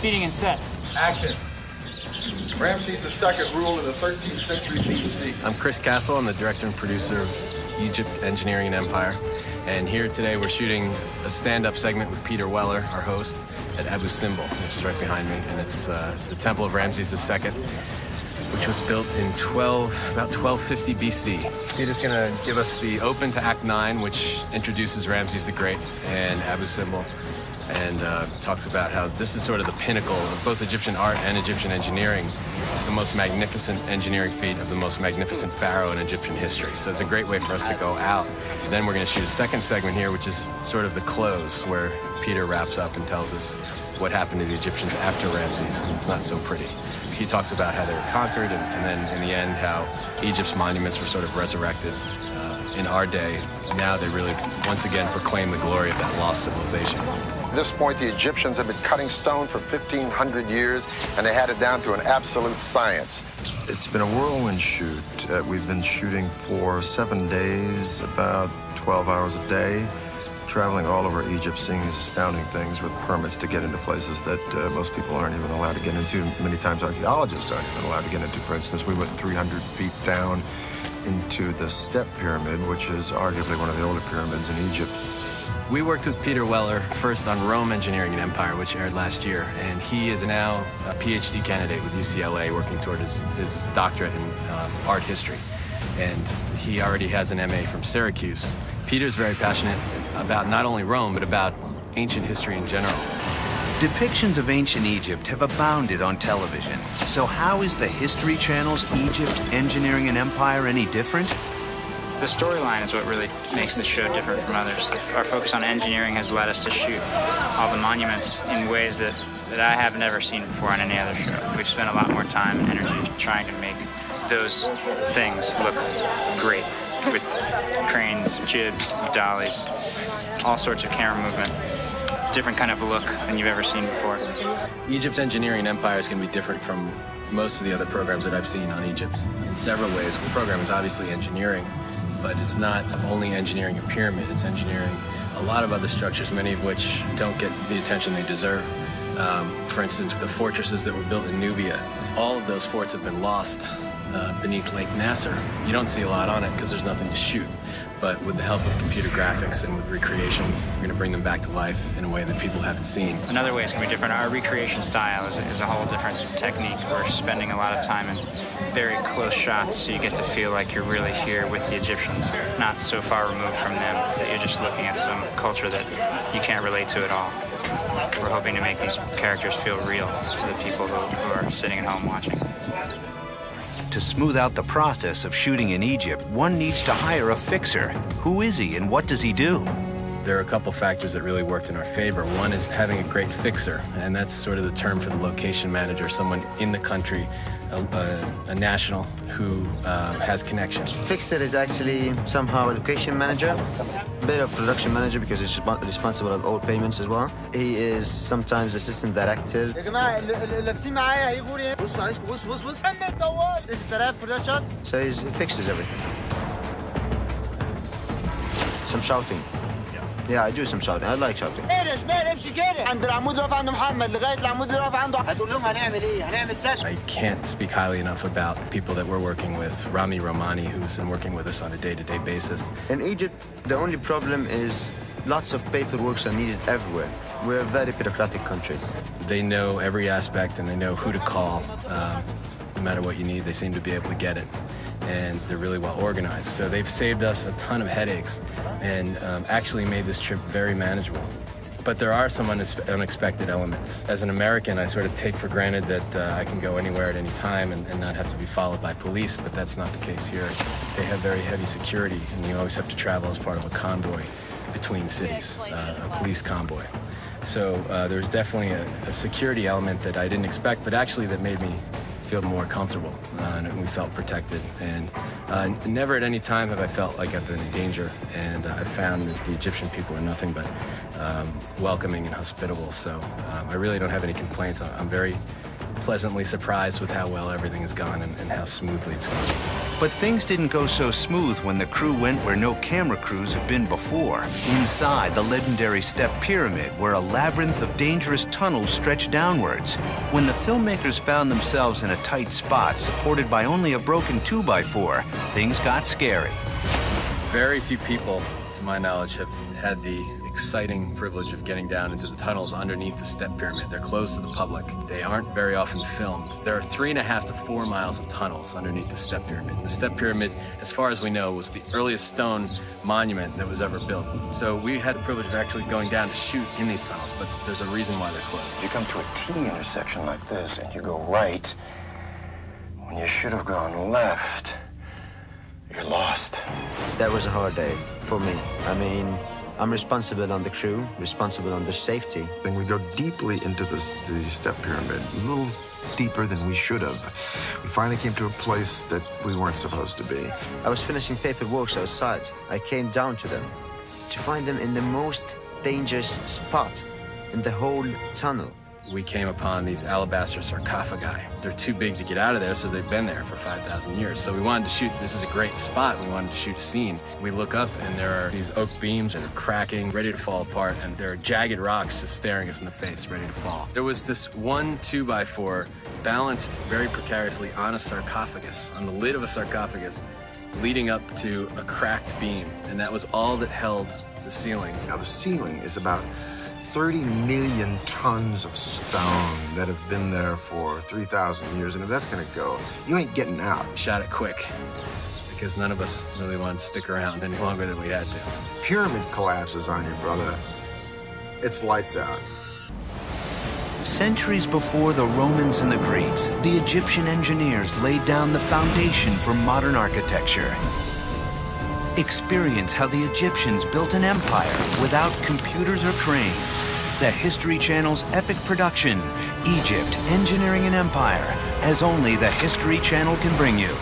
speeding and set. Action. Ramses II ruled in the 13th century BC. I'm Chris Cassel. I'm the director and producer of Egypt Engineering and Empire. And here today we're shooting a stand-up segment with Peter Weller, our host, at Abu Simbel, which is right behind me. And it's the temple of Ramses II, which was built in about 1250 BC. Peter's gonna give us the open to Act 9, which introduces Ramses the Great and Abu Simbel, and talks about how this is sort of the pinnacle of both Egyptian art and Egyptian engineering. It's the most magnificent engineering feat of the most magnificent pharaoh in Egyptian history. So it's a great way for us to go out. Then we're gonna shoot a second segment here, which is sort of the close, where Peter wraps up and tells us what happened to the Egyptians after Ramses, and it's not so pretty. He talks about how they were conquered, and then in the end, how Egypt's monuments were sort of resurrected in our day. Now they really, once again, proclaim the glory of that lost civilization. At this point, the Egyptians had been cutting stone for 1,500 years, and they had it down to an absolute science. It's been a whirlwind shoot. We've been shooting for 7 days, about 12 hours a day, traveling all over Egypt, seeing these astounding things with permits to get into places that most people aren't even allowed to get into. Many times archaeologists aren't even allowed to get into. For instance, we went 300 feet down into the Step Pyramid, which is arguably one of the older pyramids in Egypt. We worked with Peter Weller first on Rome Engineering and Empire, which aired last year, and he is now a PhD candidate with UCLA working toward his doctorate in art history. And he already has an MA from Syracuse. Peter's very passionate about not only Rome, but about ancient history in general. Depictions of ancient Egypt have abounded on television. So how is the History Channel's Egypt Engineering and Empire any different? The storyline is what really makes the show different from others. Our focus on engineering has led us to shoot all the monuments in ways that I have never seen before on any other show. We've spent a lot more time and energy trying to make those things look great, with cranes, jibs, dollies, all sorts of camera movement. Different kind of look than you've ever seen before. Egypt Engineering and Empire is going to be different from most of the other programs that I've seen on Egypt in several ways. The program is obviously engineering, but it's not only engineering a pyramid, it's engineering a lot of other structures, many of which don't get the attention they deserve. For instance, the fortresses that were built in Nubia, all of those forts have been lost beneath Lake Nasser. You don't see a lot on it because there's nothing to shoot. But with the help of computer graphics and with recreations, we're going to bring them back to life in a way that people haven't seen. Another way it's going to be different. Our recreation style is a whole different technique. We're spending a lot of time in very close shots, so you get to feel like you're really here with the Egyptians, not so far removed from them that you're just looking at some culture that you can't relate to at all. We're hoping to make these characters feel real to the people who are sitting at home watching. To smooth out the process of shooting in Egypt, one needs to hire a fixer. Who is he and what does he do? There are a couple factors that really worked in our favor. One is having a great fixer, and that's sort of the term for the location manager, someone in the country, a national who has connections. Fixer is actually somehow a location manager, a bit of production manager because he's responsible of all payments as well. He is sometimes assistant director. So he fixes everything. Some shouting. Yeah, I do some shouting. I like shouting. I can't speak highly enough about people that we're working with. Rami Romani, who's been working with us on a day-to-day basis. In Egypt, the only problem is lots of paperwork are needed everywhere. We're a very bureaucratic country. They know every aspect and they know who to call. No matter what you need, they seem to be able to get it. And they're really well organized. So they've saved us a ton of headaches and actually made this trip very manageable. But there are some unexpected elements. As an American, I sort of take for granted that I can go anywhere at any time and not have to be followed by police, but that's not the case here. They have very heavy security, and you always have to travel as part of a convoy between cities, a police convoy. So there's definitely a security element that I didn't expect, but actually that made me feel more comfortable, and we felt protected. And never at any time have I felt like I've been in danger, and I've found that the Egyptian people are nothing but welcoming and hospitable, so I really don't have any complaints. I'm very pleasantly surprised with how well everything has gone and how smoothly it's gone. But things didn't go so smooth when the crew went where no camera crews have been before. Inside the legendary Step Pyramid, where a labyrinth of dangerous tunnels stretched downwards. When the filmmakers found themselves in a tight spot supported by only a broken 2x4, things got scary. Very few people, to my knowledge, have had the exciting privilege of getting down into the tunnels underneath the Step Pyramid. They're closed to the public. They aren't very often filmed. There are 3.5 to 4 miles of tunnels underneath the Step Pyramid. And the Step Pyramid, as far as we know, was the earliest stone monument that was ever built. So we had the privilege of actually going down to shoot in these tunnels, but there's a reason why they're closed. You come to a T intersection like this and you go right when you should have gone left. You're lost. That was a hard day for me. I mean, I'm responsible on the crew, responsible on the safety. Then we go deeply into the Step Pyramid, a little deeper than we should have. We finally came to a place that we weren't supposed to be. I was finishing paperwork outside. I came down to them to find them in the most dangerous spot in the whole tunnel. We came upon these alabaster sarcophagi. They're too big to get out of there, so they've been there for 5,000 years. So we wanted to shoot, this is a great spot, we wanted to shoot a scene. We look up and there are these oak beams that are cracking, ready to fall apart, and there are jagged rocks just staring us in the face, ready to fall. There was this one 2x4 balanced very precariously on a sarcophagus, on the lid of a sarcophagus, leading up to a cracked beam, and that was all that held the ceiling. Now the ceiling is about 30 million tons of stone that have been there for 3,000 years, and if that's gonna go, you ain't getting out. We shot it quick, because none of us really wanted to stick around any longer than we had to. Pyramid collapses on you, brother. It's lights out. Centuries before the Romans and the Greeks, the Egyptian engineers laid down the foundation for modern architecture. Experience how the Egyptians built an empire without computers or cranes. The History Channel's epic production, Egypt, Engineering an Empire, as only the History Channel can bring you.